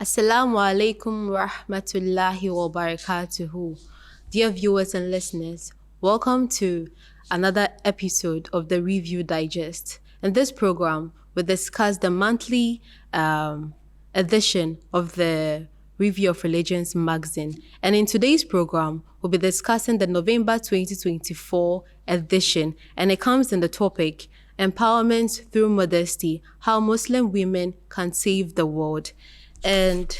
Assalamu alaikum wa rahmatullahi wa barakatuhu. Dear viewers and listeners, welcome to another episode of the Review Digest. In this program, we discuss the monthly edition of the Review of Religions magazine. And in today's program, we'll be discussing the November 2024 edition, and it comes in the topic Empowerment Through Modesty, How Muslim Women Can Save the World. And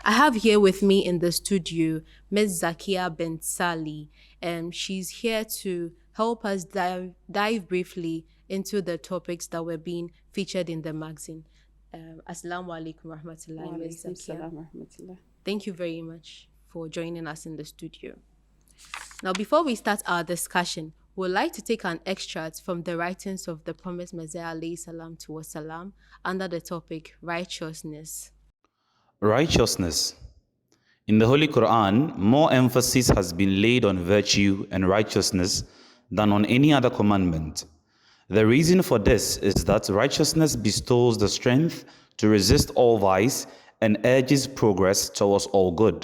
I have here with me in the studio Ms. Zakia Ben Sali, and she's here to help us dive briefly into the topics that were being featured in the magazine. Assalamu alaikum rahmatullahi, Ms. Zakia. Thank you very much for joining us in the studio. Now, before we start our discussion, we'd like to take an extract from the writings of the promised Messiah alayhi salam to wasalam under the topic righteousness. Righteousness. In the Holy Quran, more emphasis has been laid on virtue and righteousness than on any other commandment. The reason for this is that righteousness bestows the strength to resist all vice and urges progress towards all good.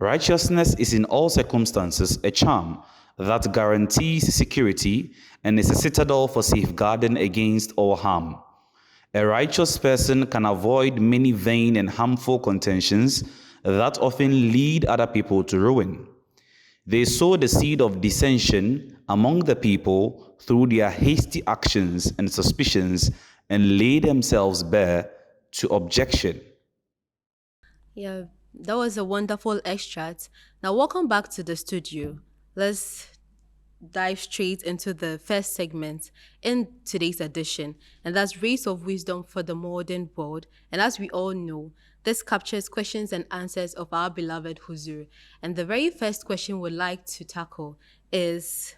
Righteousness is in all circumstances a charm that guarantees security and is a citadel for safeguarding against all harm. A righteous person can avoid many vain and harmful contentions that often lead other people to ruin. They sow the seed of dissension among the people through their hasty actions and suspicions and lay themselves bare to objection. Yeah, that was a wonderful extract. Now, welcome back to the studio. Let's dive straight into the first segment in today's edition, and that's Rays of Wisdom for the Modern World. And as we all know, this captures questions and answers of our beloved Huzur. And the very first question we'd like to tackle is,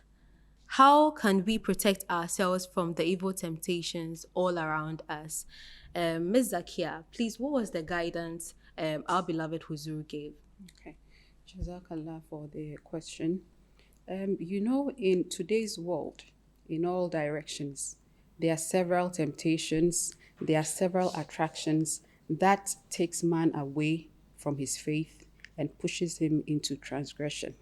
how can we protect ourselves from the evil temptations all around us? Ms. Zakia, please, what was the guidance our beloved Huzur gave? Okay, Jazakallah for the question. In today's world, in all directions, there are several temptations, there are several attractions that takes man away from his faith and pushes him into transgression.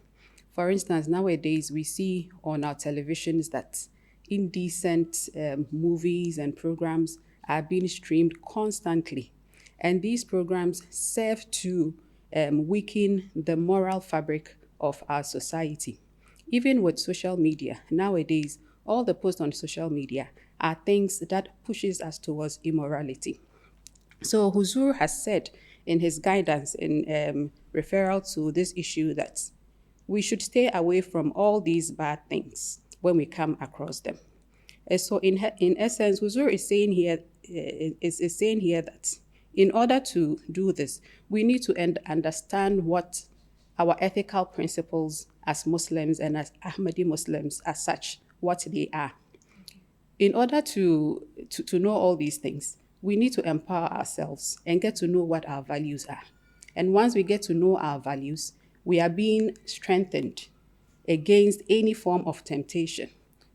For instance, nowadays we see on our televisions that indecent movies and programs are being streamed constantly. And these programs serve to weaken the moral fabric of our society. Even with social media, nowadays, all the posts on social media are things that pushes us towards immorality. So Huzur has said in his guidance in referral to this issue that we should stay away from all these bad things when we come across them. And so in essence, Huzur is saying here that in order to do this, we need to understand what our ethical principles as Muslims and as Ahmadi Muslims as such, what they are. In order to know all these things, we need to empower ourselves and get to know what our values are. And once we get to know our values, we are being strengthened against any form of temptation.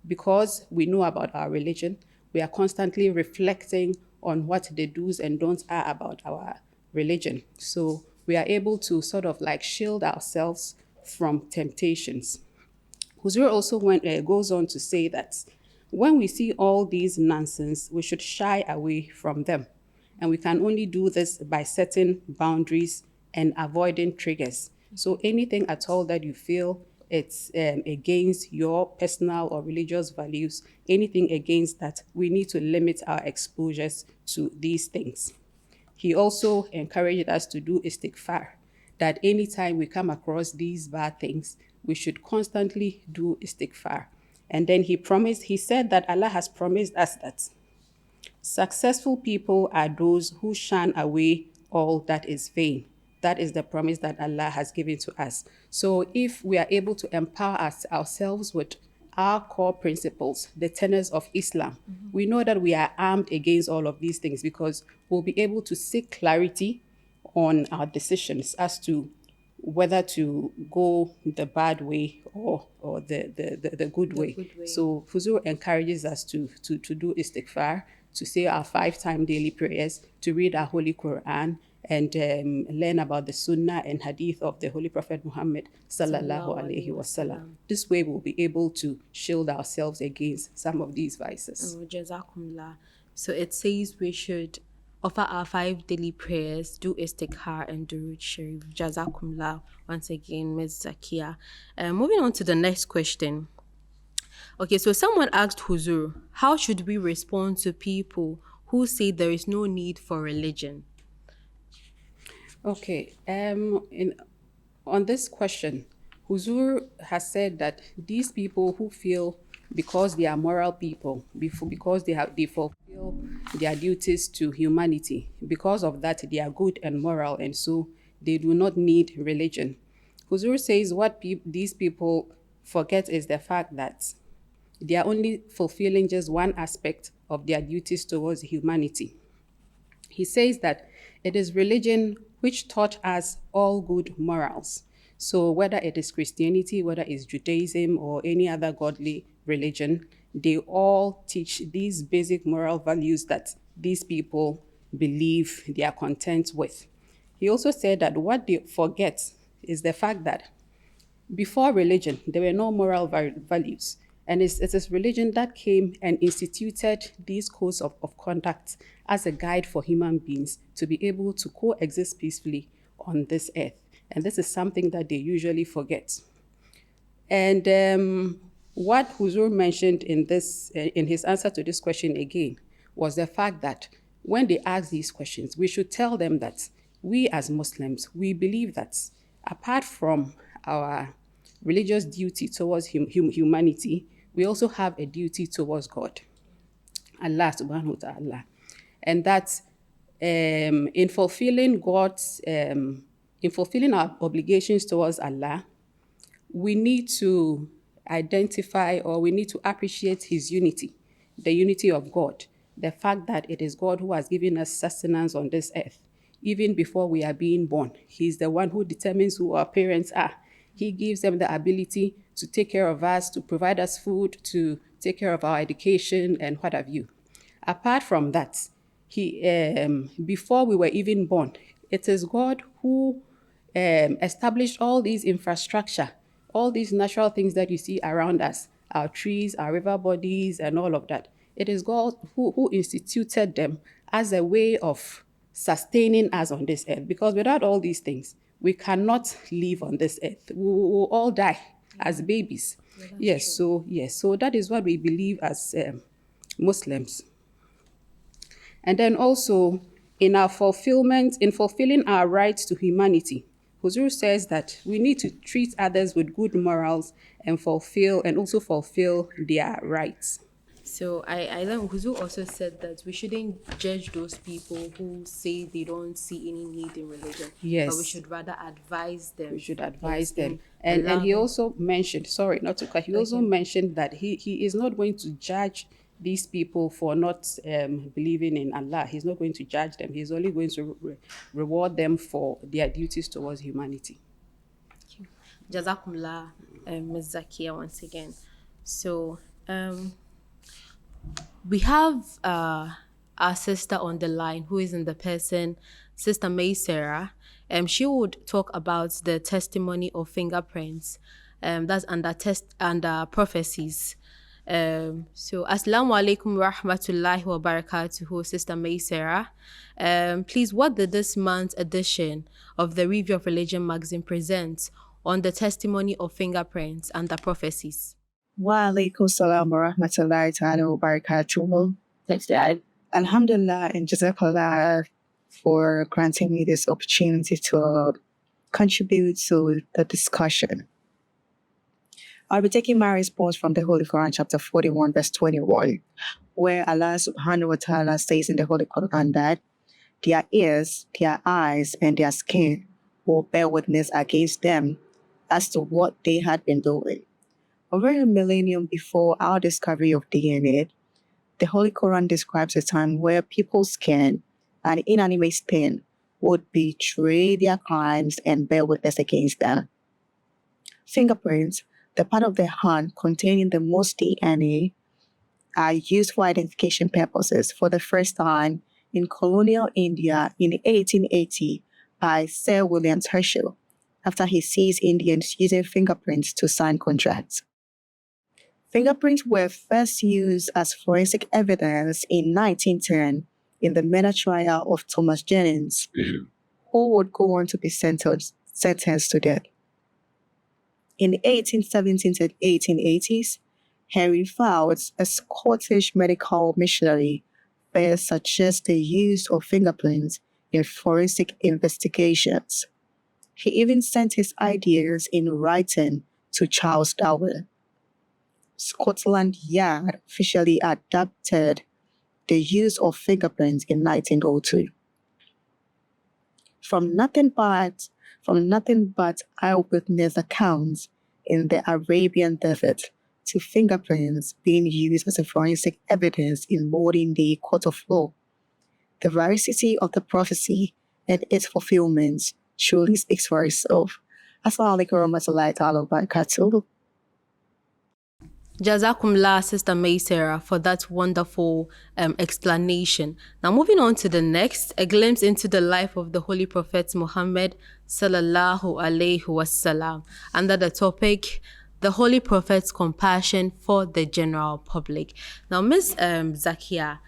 Because we know about our religion, we are constantly reflecting on what the do's and don'ts are about our religion. So we are able to sort of like shield ourselves from temptations. Huzur also goes on to say that when we see all these nonsense, we should shy away from them. And we can only do this by setting boundaries and avoiding triggers. So anything at all that you feel it's against your personal or religious values, anything against that, we need to limit our exposures to these things. He also encouraged us to do istighfar, that anytime we come across these bad things, we should constantly do istighfar. And then he said that Allah has promised us that successful people are those who shun away all that is vain. That is the promise that Allah has given to us. So if we are able to empower ourselves with our core principles, the tenets of Islam, we know that we are armed against all of these things because we'll be able to seek clarity on our decisions as to whether to go the bad way or the good way. So Fuzur encourages us to do istighfar, to say our 5-time daily prayers, to read our Holy Quran, and learn about the Sunnah and Hadith of the Holy Prophet Muhammad sallallahu alaihi wasallam. This way, we'll be able to shield ourselves against some of these vices. Oh, Jazakumullah. So it says we should offer our 5 daily prayers, do istighfar and durood sharif. Jazakumullah once again, Ms. Zakia. Moving on to the next question. Okay, so someone asked Huzur, how should we respond to people who say there is no need for religion? Okay, on this question, Huzur has said that these people who feel because they are moral people, because they fulfill their duties to humanity, because of that they are good and moral, and so they do not need religion. Huzur says what these people forget is the fact that they are only fulfilling just one aspect of their duties towards humanity. He says that it is religion which taught us all good morals. So whether it is Christianity, whether it's Judaism or any other godly religion, they all teach these basic moral values that these people believe they are content with. He also said that what they forget is the fact that before religion, there were no moral values. And it is religion that came and instituted these codes of conduct as a guide for human beings to be able to coexist peacefully on this earth. And this is something that they usually forget. And what Huzur mentioned in his answer to this question again was the fact that when they ask these questions, we should tell them that we as Muslims, we believe that apart from our religious duty towards humanity, we also have a duty towards God, Allah subhanahu wa ta'ala. And that in fulfilling our obligations towards Allah, we need to identify, or we need to appreciate his unity, the unity of God, the fact that it is God who has given us sustenance on this earth. Even before we are being born, he's the one who determines who our parents are. He gives them the ability to take care of us, to provide us food, to take care of our education and what have you. Apart from that, before we were even born, it is God who established all these infrastructure, all these natural things that you see around us, our trees, our river bodies, and all of that. It is God who instituted them as a way of sustaining us on this earth. Because without all these things, we cannot live on this earth. We will all die as babies. Yes, so that is what we believe as Muslims. And then also in fulfilling our rights to humanity, Huzur says that we need to treat others with good morals and also fulfill their rights. So I learned Huzu also said that we shouldn't judge those people who say they don't see any need in religion. Yes. But we should rather advise them. We should advise them. And he also mentioned, sorry, not to cut, he also mentioned that he is not going to judge these people for not believing in Allah. He's not going to judge them. He's only going to reward them for their duties towards humanity. Jazakumullah, Ms. Zakia, once again. So, we have our sister on the line who is in the person, Sister May Sarah. She would talk about the testimony of fingerprints. That's under prophecies. So, Assalamu alaikum wa rahmatullahi wa barakatuhu, Sister May Sarah. Please, what did this month's edition of the Review of Religion magazine present on the testimony of fingerprints and the prophecies? Wa alaikum salam wa rahmatullahi ta'ala wa barakatuhu. Thanks, Dad. Alhamdulillah and Jazakallah for granting me this opportunity to contribute to the discussion. I'll be taking my response from the Holy Quran, chapter 41, verse 21, where Allah subhanahu wa ta'ala says in the Holy Quran that their ears, their eyes, and their skin will bear witness against them as to what they had been doing. Over a millennium before our discovery of DNA, the Holy Quran describes a time where people's skin and inanimate skin would betray their crimes and bear witness against them. Fingerprints, the part of the hand containing the most DNA, are used for identification purposes for the first time in colonial India in 1880 by Sir William Herschel after he sees Indians using fingerprints to sign contracts. Fingerprints were first used as forensic evidence in 1910 in the murder trial of Thomas Jennings, who would go on to be sentenced to death. In the 1870s and 1880s, Henry Fouts, a Scottish medical missionary, first suggested the use of fingerprints in forensic investigations. He even sent his ideas in writing to Charles Darwin. Scotland Yard officially adopted the use of fingerprints in 1902. From nothing but eyewitness accounts in the Arabian Desert to fingerprints being used as a forensic evidence in modern-day court of law, the veracity of the prophecy and its fulfillment truly speaks for itself. Assalamu alaikum warahmatullahi ta'ala wabarakatuh. Jazakumullah, Sister Maysera, for that wonderful explanation. Now, moving on to the next, a glimpse into the life of the Holy Prophet Muhammad sallallahu alaihi wasallam, under the topic, the Holy Prophet's compassion for the general public. Now, Ms. Zakia,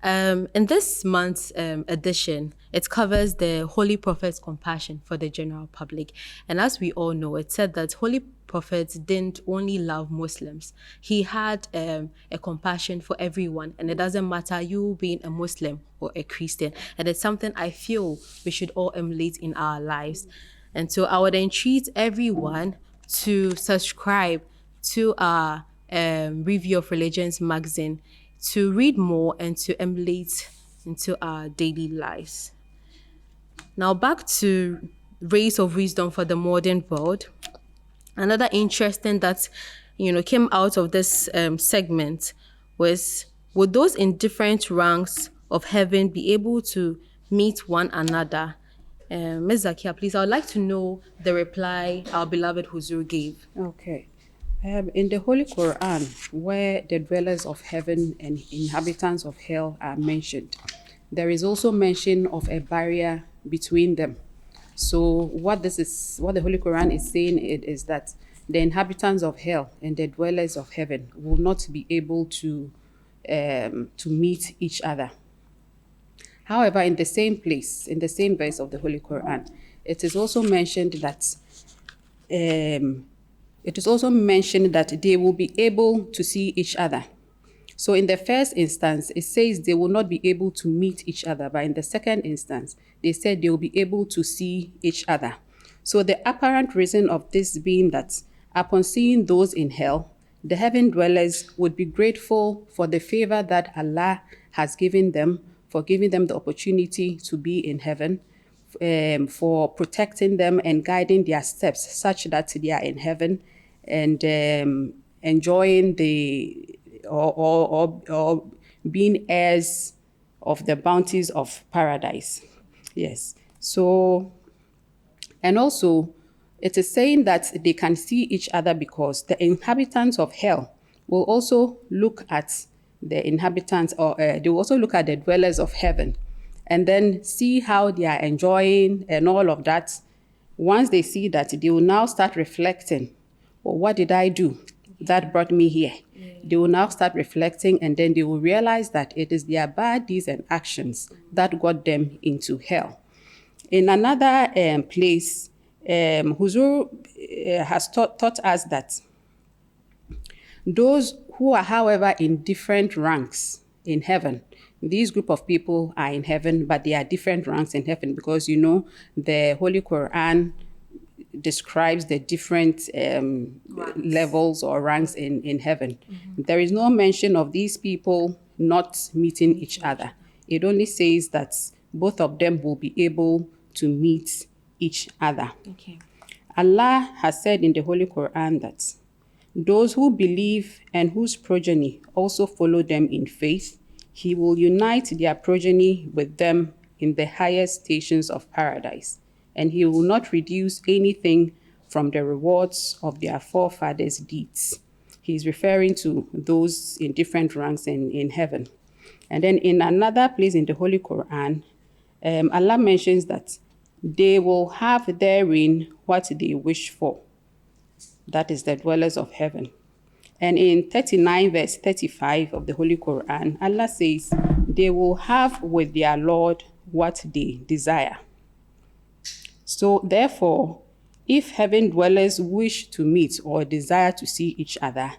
in this month's edition, it covers the Holy Prophet's compassion for the general public. And as we all know, it said that Holy Prophet didn't only love Muslims. He had a compassion for everyone. And it doesn't matter you being a Muslim or a Christian. And it's something I feel we should all emulate in our lives. And so I would entreat everyone to subscribe to our Review of Religions magazine to read more and to emulate into our daily lives. Now back to Rays of Wisdom for the Modern World. Another interesting that came out of this segment was, would those in different ranks of heaven be able to meet one another? Ms. Zakia, please, I would like to know the reply our beloved Huzur gave. Okay. In the Holy Quran, where the dwellers of heaven and inhabitants of hell are mentioned, there is also mention of a barrier between them. So what the Holy Quran is saying is that the inhabitants of hell and the dwellers of heaven will not be able to meet each other. However, in the same place, in the same verse of the Holy Quran, it is also mentioned that they will be able to see each other. So in the first instance, it says they will not be able to meet each other. But in the second instance, they said they will be able to see each other. So the apparent reason of this being that upon seeing those in hell, the heaven dwellers would be grateful for the favor that Allah has given them, for giving them the opportunity to be in heaven, for protecting them and guiding their steps such that they are in heaven and enjoying or being heirs of the bounties of paradise. Yes. So, and also, it is saying that they can see each other because the inhabitants of hell will also look at the inhabitants, or they will also look at the dwellers of heaven and then see how they are enjoying and all of that. Once they see that, they will now start reflecting, well, what did I do that brought me here? Yeah. They will now start reflecting, and then they will realize that it is their bad deeds and actions that got them into hell. In another place, Huzur has taught us that those who are, however, in different ranks in heaven, these group of people are in heaven, but they are different ranks in heaven because, the Holy Quran describes the different levels or ranks in heaven. Mm-hmm. There is no mention of these people not meeting each other. It only says that both of them will be able to meet each other. Okay. Allah has said in the Holy Quran that those who believe and whose progeny also follow them in faith, He will unite their progeny with them in the highest stations of paradise, and He will not reduce anything from the rewards of their forefathers' deeds. He is referring to those in different ranks in heaven. And then in another place in the Holy Quran, Allah mentions that they will have therein what they wish for. That is the dwellers of heaven. And in 39 verse 35 of the Holy Quran, Allah says, they will have with their Lord what they desire. So therefore, if heaven dwellers wish to meet or desire to see each other,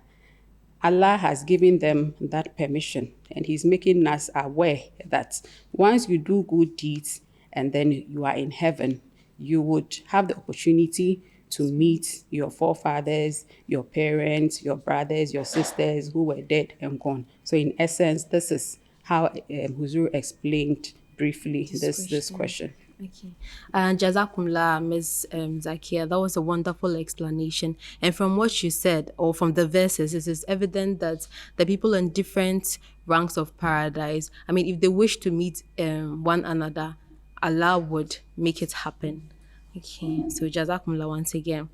Allah has given them that permission, and He's making us aware that once you do good deeds and then you are in heaven, you would have the opportunity to meet your forefathers, your parents, your brothers, your sisters who were dead and gone. So in essence, this is how Huzur explained briefly this question. Okay. And Jazakumullah, Ms. Zakia, that was a wonderful explanation. And from what you said, or from the verses, it is evident that the people in different ranks of paradise, I mean, if they wish to meet one another, Allah would make it happen. Okay, so Jazakumullah once again.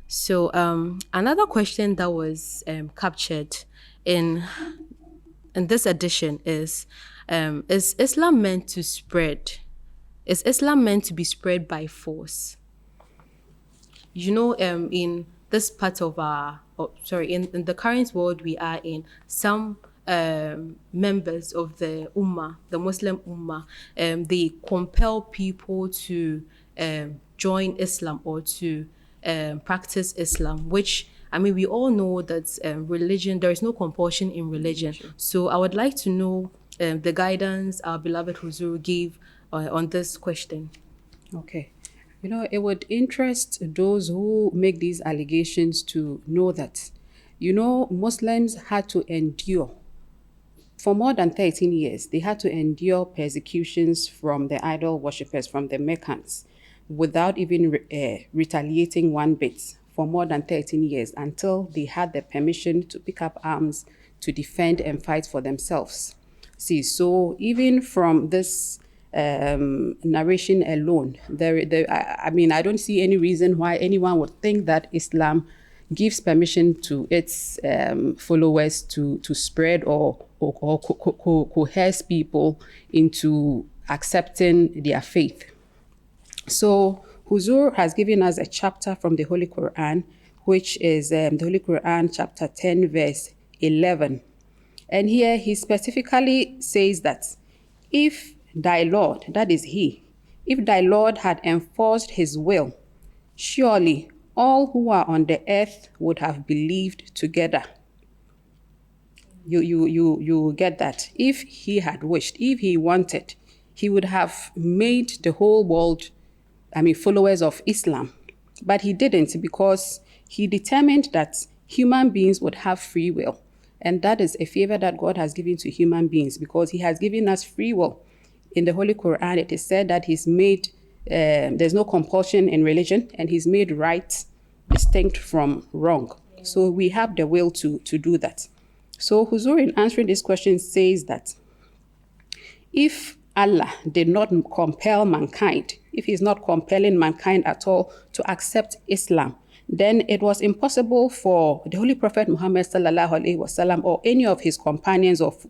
So another question that was captured in this edition is Islam meant to spread? Is Islam meant to be spread by force? You know, in this part of in the current world we are in, some members of the Ummah, the Muslim Ummah, they compel people to join Islam or to practice Islam, which, I mean, we all know that religion, there is no compulsion in religion. So I would like to know the guidance our beloved Huzur gave on this question. Okay. You know, it would interest those who make these allegations to know that, you know, Muslims had to endure, for more than 13 years, they had to endure persecutions from the idol worshippers, from the Meccans, without even retaliating one bit for more than 13 years, until they had the permission to pick up arms to defend and fight for themselves. See, so even from this narration alone, I mean, I don't see any reason why anyone would think that Islam gives permission to its followers to spread or coerce people into accepting their faith. So Huzur has given us a chapter from the Holy Quran, which is the Holy Quran chapter 10 verse 11. And here he specifically says that if thy Lord, that is he, if thy Lord had enforced his will, surely all who are on the earth would have believed together. You get that? If he had wished, if he wanted, he would have made the whole world, I mean, followers of Islam. But he didn't, because he determined that human beings would have free will. And that is a favor that God has given to human beings, because he has given us free will. In the Holy Quran, it is said that he's made, there's no compulsion in religion, and he's made right distinct from wrong. So we have the will to do that. So Huzur, in answering this question, says that if Allah did not compel mankind, if he's not compelling mankind at all to accept Islam, then it was impossible for the Holy Prophet Muhammad sallallahu alaihi wasallam or any of his companions of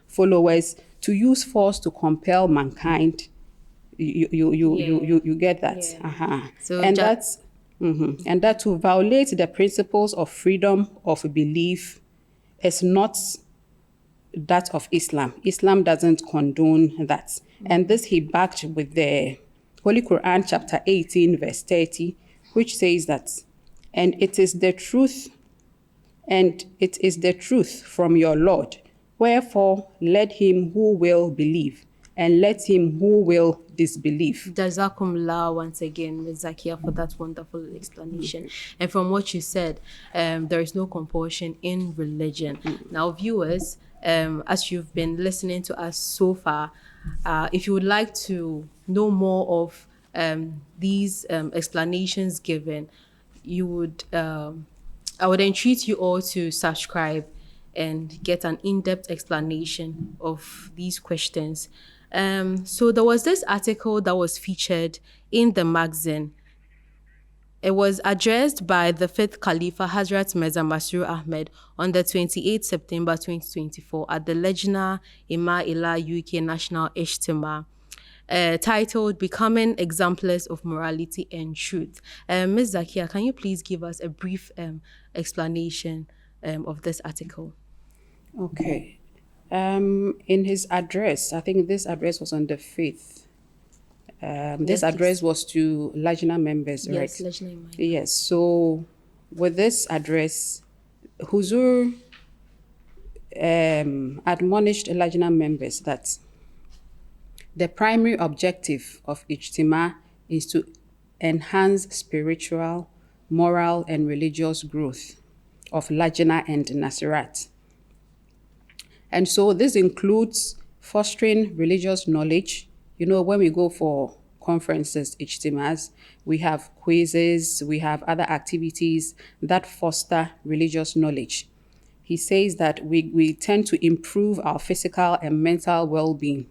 followers to use force to compel mankind. You get that? Yeah. Uh-huh. So and that's and that to violate the principles of freedom of belief is not that of Islam. Islam doesn't condone that. And this he backed with the Holy Quran chapter 18 verse 30, which says that, and it is the truth from your Lord. Wherefore, let him who will believe, and let him who will disbelieve. Jazakumullah once again, Ms. Zakia, for that wonderful explanation. And from what you said, there is no compulsion in religion. Now, viewers, as you've been listening to us so far, if you would like to know more of these explanations given, I would entreat you all to subscribe and get an in-depth explanation of these questions. So there was this article that was featured in the magazine It was addressed by the fifth Khalifa Hazrat Mirza Masroor Ahmed on the 28th September 2024 at the Lejna Ima-Ila UK National Ijtima, titled Becoming Exemplars of Morality and Truth. Ms. Zakia, can you please give us a brief explanation of this article? Okay. In his address, I think this address was on the 5th. This address was to Lajna members, right? Yes, Lejna Ima. Yes. So with this address, Huzur admonished Lajna members that the primary objective of Ijtima is to enhance spiritual, moral, and religious growth of Lajna and Nasirat. And so this includes fostering religious knowledge. You know, when we go for conferences, Ijtimas, we have quizzes, we have other activities that foster religious knowledge. He says that we tend to improve our physical and mental well-being,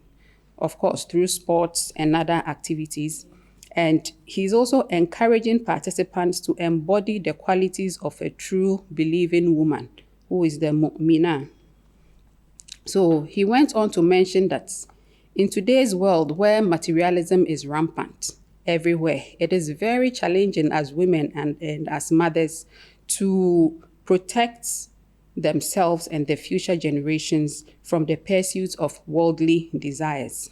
of course, through sports and other activities. And he's also encouraging participants to embody the qualities of a true believing woman, who is the mu'mina. So he went on to mention that in today's world where materialism is rampant everywhere, it is very challenging as women and as mothers to protect themselves and their future generations from the pursuit of worldly desires.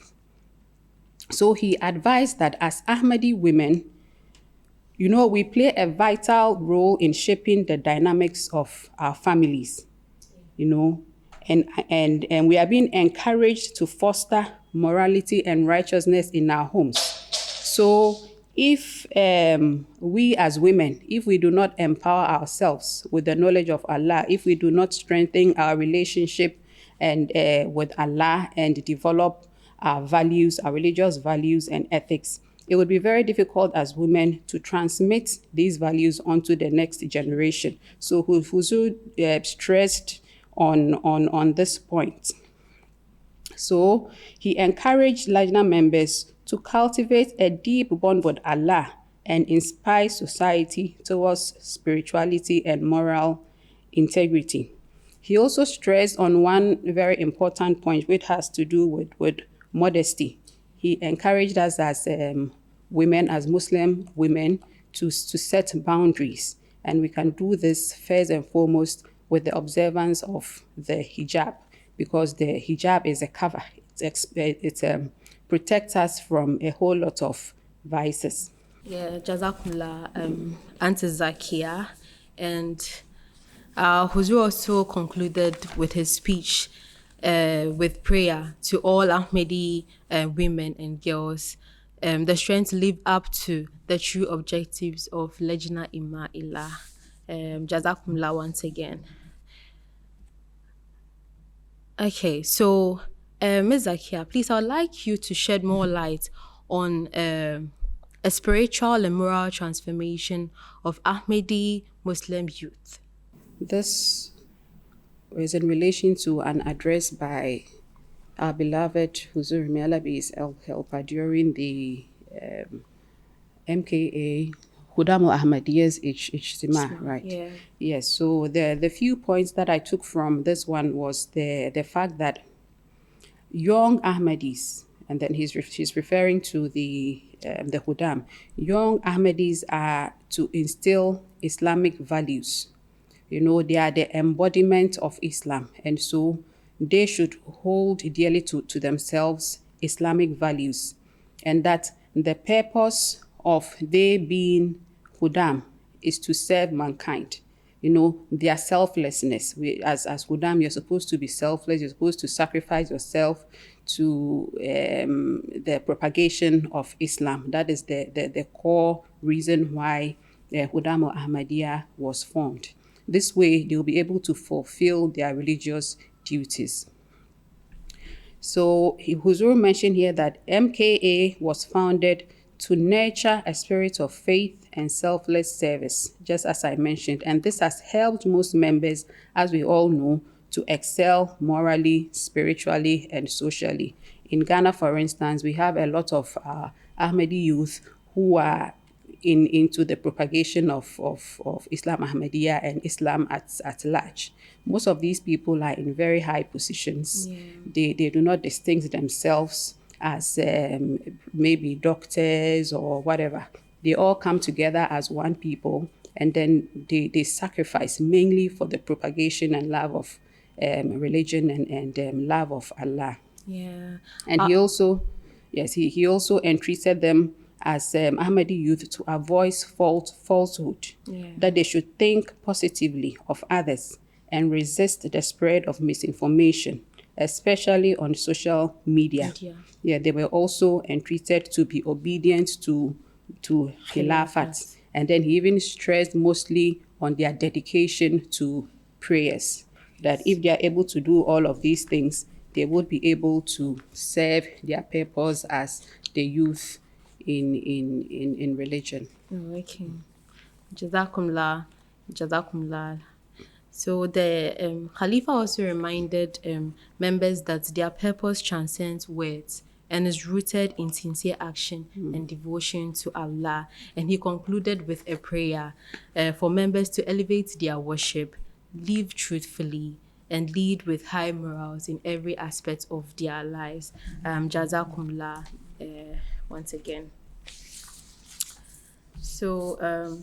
So he advised that as Ahmadi women, you know, we play a vital role in shaping the dynamics of our families, you know, and we are being encouraged to foster morality and righteousness in our homes. So if we as women, if we do not empower ourselves with the knowledge of Allah, if we do not strengthen our relationship and with Allah and develop our values, our religious values and ethics, it would be very difficult as women to transmit these values onto the next generation. So Huzur stressed on this point. So he encouraged Lajna members to cultivate a deep bond with Allah and inspire society towards spirituality and moral integrity. He also stressed on one very important point which has to do with modesty. He encouraged us as women, as Muslim women, to set boundaries. And we can do this first and foremost with the observance of the hijab, because the hijab is a cover. It protects us from a whole lot of vices. Yeah, Jazakumullah, Auntie Zakia. And Huzur also concluded with his speech with prayer to all Ahmadi women and girls, the strength to live up to the true objectives of Lejna Ima-Ila. Jazakumullah once again. Okay, so Ms. Zakia, please, I would like you to shed more light on a spiritual and moral transformation of Ahmadi Muslim youth. This is in relation to an address by our beloved Huzur, may Allah be his helper, during the MKA Hudamu Ahmadiyya's Ijtima, right? Yeah. Yes, so the few points that I took from this one was the fact that young Ahmadis, and then he's referring to the Hudam, young Ahmadis are to instill Islamic values. You know, they are the embodiment of Islam, and so they should hold dearly to themselves Islamic values, and that the purpose of they being Hudam is to serve mankind. You know, their selflessness. As Hudam, you're supposed to be selfless. You're supposed to sacrifice yourself to the propagation of Islam. That is the core reason why Hudam or Ahmadiyya was formed. This way, they'll be able to fulfill their religious duties. So Huzur mentioned here that MKA was founded to nurture a spirit of faith and selfless service, just as I mentioned. And this has helped most members, as we all know, to excel morally, spiritually, and socially. In Ghana, for instance, we have a lot of Ahmadi youth who are into the propagation of Islam Ahmadiyya and Islam at large. Most of these people are in very high positions. Yeah. They do not distinguish themselves as maybe doctors or whatever. They all come together as one people, and then they sacrifice mainly for the propagation and love of religion and love of Allah. Yeah. And he also, yes, he also entreated them as Ahmadi youth to avoid falsehood, Yeah. that they should think positively of others and resist the spread of misinformation, especially on social media. Yeah, they were also entreated to be obedient to Khilafat. And then he even stressed mostly on their dedication to prayers, that if they are able to do all of these things, they would be able to serve their purpose as the youth in religion. Oh, okay. Jazakumullah. Jazakumullah. So the Khalifa also reminded members that their purpose transcends words and is rooted in sincere action and devotion to Allah. And he concluded with a prayer for members to elevate their worship, live truthfully, and lead with high morals in every aspect of their lives. Jazakumullah once again. So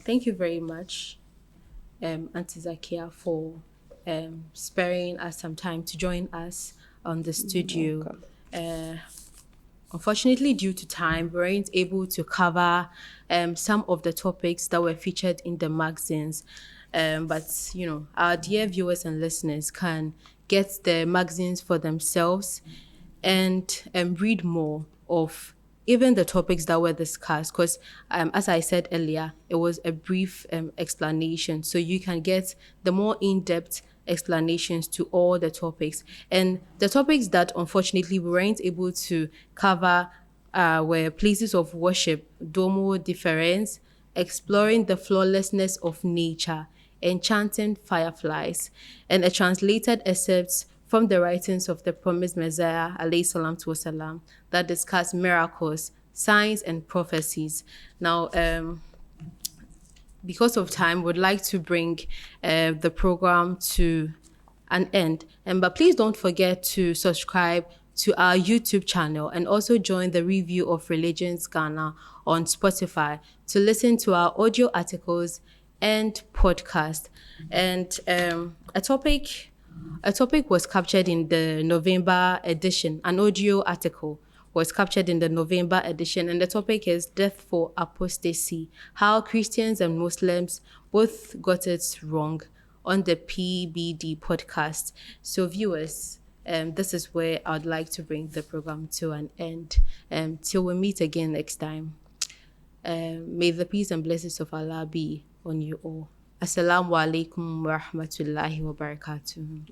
thank you very much, Auntie Zakia, for sparing us some time to join us on the studio. Unfortunately, due to time, we weren't able to cover some of the topics that were featured in the magazines. But, you know, our dear viewers and listeners can get the magazines for themselves and read more of even the topics that were discussed, because as I said earlier, it was a brief explanation, so you can get the more in-depth explanations to all the topics. And the topics that unfortunately we weren't able to cover were places of worship, domo difference, exploring the flawlessness of nature, enchanting fireflies, and a translated excerpt from the writings of the promised Messiah, alayhi salatu wasalam, that discuss miracles, signs, and prophecies. Now, because of time, would like to bring the program to an end. But please don't forget to subscribe to our YouTube channel and also join the Review of Religions Ghana on Spotify to listen to our audio articles and podcast. And a topic was captured in the November edition. An audio article was captured in the November edition, and the topic is Death for Apostasy, How Christians and Muslims Both Got It Wrong, on the PBD podcast. So viewers, this is where I'd like to bring the program to an end. Till we meet again next time. May the peace and blessings of Allah be on you all. Assalamu alaikum wa rahmatullahi wa barakatuh.